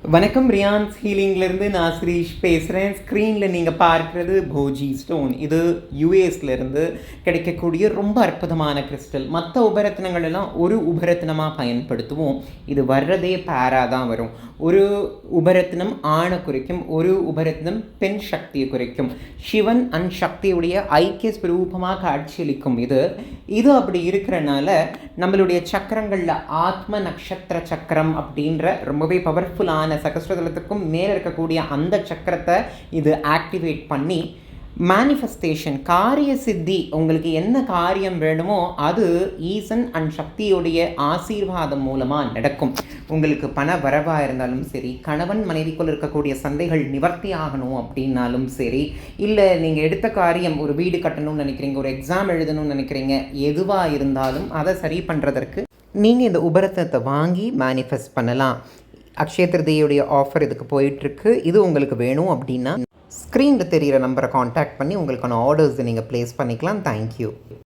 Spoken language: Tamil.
வணக்கம். ரியான்ஸ் ஹீலிங்லேருந்து நான் ஸ்ரீஷ் பேசுகிறேன். ஸ்க்ரீனில் நீங்கள் பார்க்குறது போஜி ஸ்டோன். இது யூஎஸ்லேருந்து கிடைக்கக்கூடிய ரொம்ப அற்புதமான கிறிஸ்டல். மற்ற உபரத்னங்கள் எல்லாம் ஒரு உபரத்னமாக பயன்படுத்துவோம். இது வர்றதே பேரா தான் வரும். ஒரு உபரத்னம் ஆணை குறிக்கும், ஒரு உபரத்னம் பெண் சக்தியை குறிக்கும். சிவன் அண்ட் சக்தியுடைய ஐக்கிய ஸ்வரூபமாக காட்சியளிக்கும் இது அப்படி இருக்கிறனால நம்மளுடைய சக்கரங்களில் ஆத்ம நட்சத்திர சக்கரம் அப்படின்ற ரொம்பவே பவர்ஃபுல்லான சகஸ்ரதலத்துக்கும் மேலே இருக்கக்கூடிய அந்த சக்கரத்தை இது ஆக்டிவேட் பண்ணி மேனிஃபெஸ்டேஷன், காரிய சித்தி, உங்களுக்கு என்ன காரியம் வேணுமோ அது ஈசன் அண்ட் சக்தியுடைய ஆசீர்வாதம் மூலமாக நடக்கும். உங்களுக்கு பண வரவாக இருந்தாலும் சரி, கணவன் மனைவிக்குள் இருக்கக்கூடிய சந்தைகள் நிவர்த்தி ஆகணும் அப்படின்னாலும் சரி, இல்லை நீங்கள் எடுத்த காரியம், ஒரு வீடு கட்டணும்னு நினைக்கிறீங்க, ஒரு எக்ஸாம் எழுதணும்னு நினைக்கிறீங்க, எதுவாக இருந்தாலும் அதை சரி பண்ணுறதற்கு நீங்கள் இந்த உபரத்தத்தை வாங்கி மேனிஃபெஸ்ட் பண்ணலாம். அக்ஷய திருதியுடைய ஆஃபர் இதுக்கு போயிட்டுருக்கு. இது உங்களுக்கு வேணும் அப்படின்னா ஸ்க்ரீனில் தெரிகிற நம்பரை காண்டாக்ட் பண்ணி உங்களுக்கான ஆர்டர்ஸை நீங்கள் ப்ளேஸ் பண்ணிக்கலாம். தேங்க்யூ.